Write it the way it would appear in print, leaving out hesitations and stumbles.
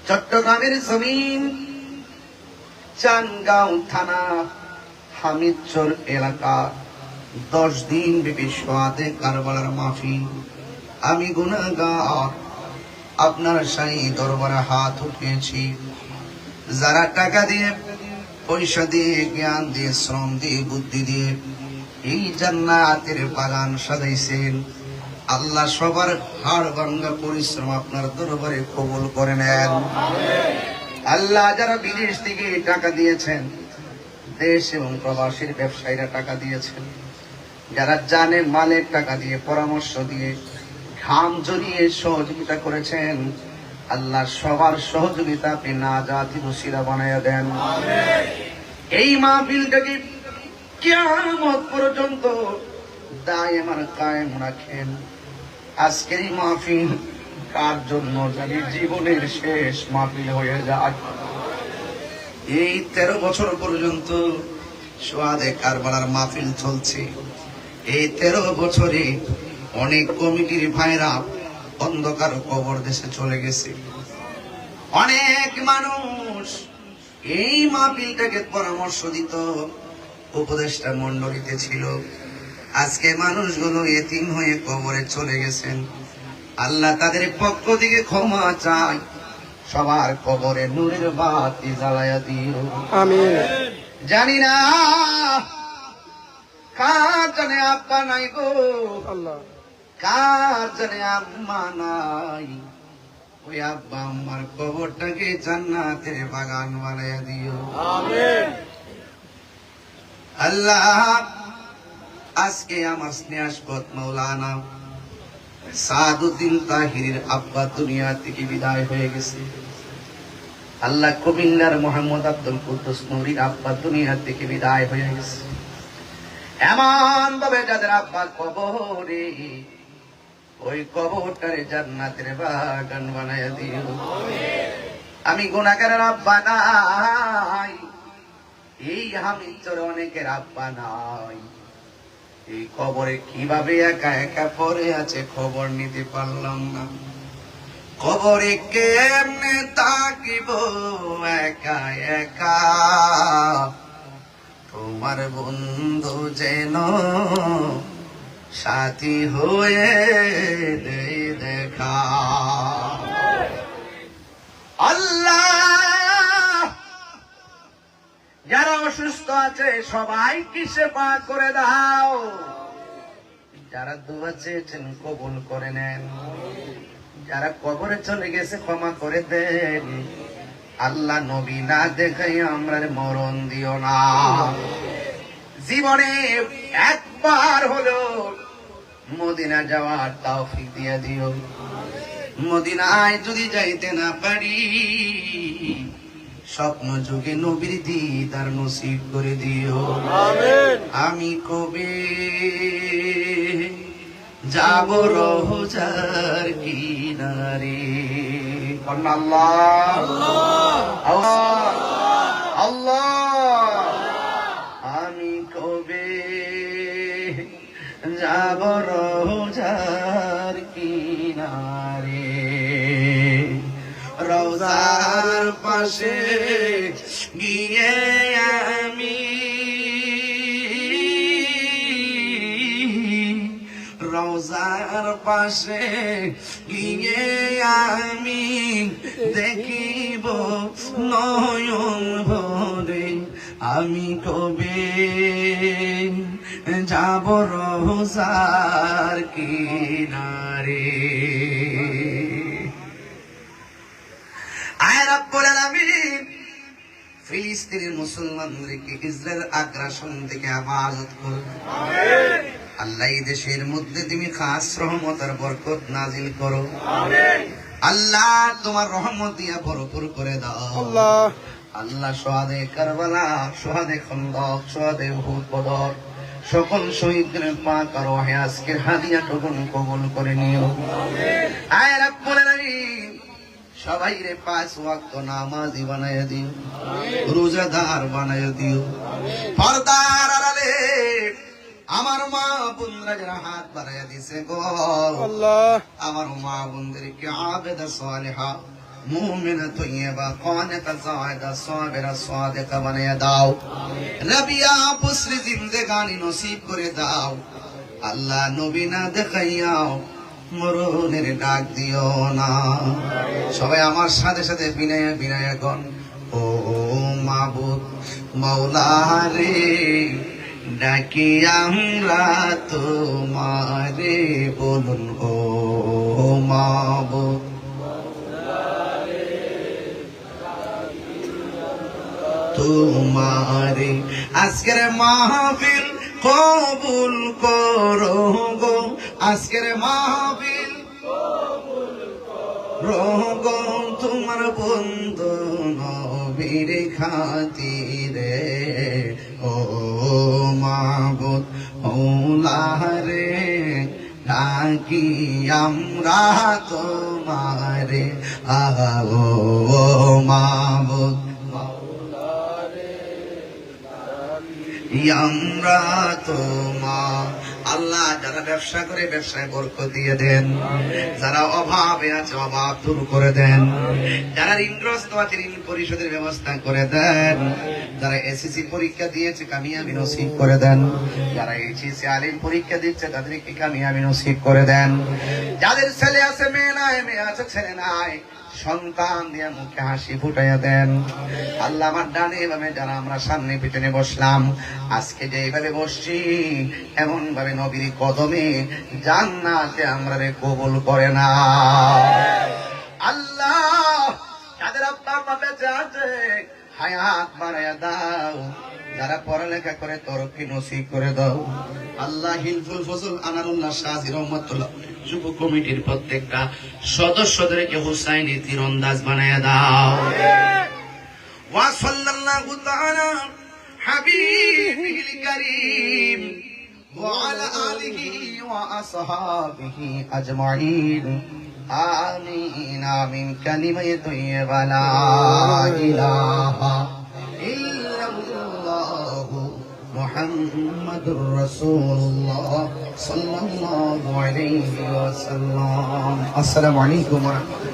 চট্টগ্রামের জমিন চানগাঁও থানা হামিদচর এলাকা 10 দিন ব্যাপী সোয়াদে কারবালার মাহফিল। আমি গুনাহগার আপনার শাহী দরবারে হাত উঠিয়েছি। যারা টাকা দিয়ে, পয়সা দিয়ে, জ্ঞান দিয়ে, শ্রম দিয়ে, বুদ্ধি দিয়ে এই জান্নাতের বাগান সাজাইছেন, আল্লাহ সবার হাড় ভাঙ্গা পরিশ্রম আপনার দরবারে কবুল করে নেন। আল্লাহ যারা বিদেশ থেকে টাকা দিয়েছেন, দেশ এবং প্রবাসীর ব্যবসায়ীরা টাকা দিয়েছেন, যারা জানে মালের টাকা দিয়ে, পরামর্শ দিয়ে, ঘাম জড়িয়ে সহযোগিতা করেছেন, আল্লাহ সবার সহযোগিতা আপনি নাজাতি ওসিলা বানায়া দেন। এই মাহফিলটাকে কিয়ামত পর্যন্ত দায়েমান কায়েম রাখেন। আজকের এই মাহফিল কার জন্য জানি জীবনের শেষ মাহফিল হয়ে যায়। এই 13 বছর পর্যন্ত সোয়াদে কারবালার মাহফিল চলছে। এই 13 বছরে অনেক কমিটির ভাইরা অন্ধকার কবর দেশে চলে গেছে। অনেক মানুষ এই মাহফিলটাকে পরামর্শ দিত, উপদেষ্টা মণ্ডলীতে ছিল। আজকে মানুষগুলো এতিম হয়ে কবরে চলে গেছেন। আল্লাহ তাদের পক্ষ থেকে ক্ষমা চাই, সবার কবরে নূরের বাতি জ্বালায়া দিও, আমিন। জানি না কার জানে আব্বা নাই গো, আল্লাহ কার জানে আম্মা নাই। ওই আব্বা আম্মার কবরটাকে জান্নাতের বাগান বানায়া দিও, আমিন। আল্লাহ আজকে আমার স্নেহাস্পদ মাওলানা সাদউদ্দিন তাহিরের আব্বা দুনিয়া থেকে বিদায় হয়ে গেছে। আল্লাহ কুমিল্লার মোহাম্মদ আব্দুল কুদ্দুস নূরীর আব্বা দুনিয়া থেকে বিদায় হয়ে গেছে। এমন ভাবে যাদের আব্বা কবরে, ওই কবরটারে জান্নাতের বাগান বানায়া দিও। আমি গুনাহগারের আব্বা নাই, এই হামিদচরে অনেকের আব্বা নাই। এই কবরে কিভাবে একা একা পড়ে আছে খবর নিতে পারলাম না। কবরে কেমনে থাকিব একা একা, তোমার বন্ধু যেন সাথী হয়ে দেখা। আল্লাহ যারা অসুস্থ আছে সবাইকে সেবা করে দাও। যারা দোয়া চেয়েছেন কবুল করে নেন। যারা কবরে চলে গেছে ক্ষমা করে দেন। আল্লাহ নবী না দেখাই আমরা মরণ দিও না। জীবনে একবার হলো মদিনা যাওয়ার তৌফিক দিয়ে দিও। মদিনায় যদি যাইতে না পারি, স্বপ্ন যুগে নবীর দিদার নসিব করে দিও, আমিন। আমি কবে যাব রওজার কিনারে, আল্লাহ আল্লাহ আল্লাহ। আমি কবে যাব রওজার কিনারে, রওজার পাশে গিয়ে আমি, রওজার পাশে গিয়ে আমি দেখিব নয়ন ভরে। আমি কবে যাব রওজার কিনারে। আয় রব্বুল আলামিন ফিলিস্তিনের মুসলমানদেরকে ইসরায়েল আগ্রাসন থেকে হেফাজত করুন, আমিন। আল্লাহ এই দেশের মধ্যে তুমি খাস রহমত আর বরকত নাজিল করো, আমিন। আল্লাহ তোমার রহমত দিয়া ভরপুর করে দাও, আল্লাহ। আল্লাহ সোহাদে কারবালা, সোহাদে খন্দক, সোহাদে উহুদ, বদর সকল শহীদদের পাক আর ওহে আজকের হাদিয়া টুকুন কবুল করে নিও, আমিন। আয় রব্বুল আলামিন সবাই রে 5 ওয়াক্ত নামাজি বানায়া দিও, রোজাদার বানায়া দিও, পর্দার আড়ালে আমার মা বোনরা যারা হাত বাড়াইয়া দিছে গো আল্লাহ আমার মা বোনদেরকে আবেদা সালেহা মুমিনা তৈয়বা কানিতা জাহিদা সাবিরা সাদিকা বানিয়ে দাও রাবিয়া পুসরি জিন্দেগানি নসিব করে দাও আল্লাহ নবী না দেখাইয়াও মরণের ডাক দিও না সবাই আমার সাথে সাথে বিনয় বিনয়গণ ও মাবুদ মাওলা রে ডাকি আমরা তোমারে বলুন ও মাবুদ তোমারে আজকের মাহফিল কবুল করো গো আজকের মাহফিল রোগো তোমার বন্ধু নবীর খাতিরে ও মাবুদ মৌলা রে ডাকি আমরা তোমারে ও মাবুদ আমরা তোমার আল্লাহ যারা ব্যবসা করে ব্যবসায় বরকত দিয়ে দেন যারা অভাবে আছে অভাব দূর করে দেন যারা ঋণগ্রস্ত আছে ঋণ পরিশোধের ব্যবস্থা করে দেন যারা এসএসসি পরীক্ষা দিয়েছে কামিয়াবি নসিব করে দেন যারা এইচএসসি আলিম পরীক্ষা দিচ্ছে তাদেরকে কামিয়াবি নসিব করে দেন যাদের ছেলে আছে মেয়ে নাই মেয়ে আছে ছেলে নাই সন্তান দিয়ে মুখে হাসি ফুটাইয়া দেন আল্লাহ আমার ডানে ভাবে যারা আমরা সামনে পিছনে বসলাম আজকে যে এইভাবে বসছি এমন ভাবে নবীর কদমে জান্নাতে আমরা কবুল করে না আল্লাহ যাদের আব্বা মা বেঁচে আছে হায়াত বাড়াইয়া দাও যারা পড়ালেখা করে তরক্কি নসিব করে দাও আল্লাহ হিলফুল ফজল আনারুল্লাহ শাহী রহমাতুল্লাহ যুব কমিটির প্রত্যেকটা সদস্যদেরকে হুসাইনি তীরন্দাজ বানায়া দাও ওয়া সাল্লাল্লাহু তাআলা হাবিবিল কারীম ওয়া আলা আলিহি ওয়া আসহাবিহি আজমাইন আমিন আমিন কালিমায়ে তাইয়্যিবা লা ইলাহা ইল্লাল্লাহু মুহাম্মাদুর রাসূলুল্লাহ সাল্লাল্লাহু আলাইহি ওয়াসাল্লাম আসসালামু আলাইকুম ওয়া রাহমাতুল্লাহ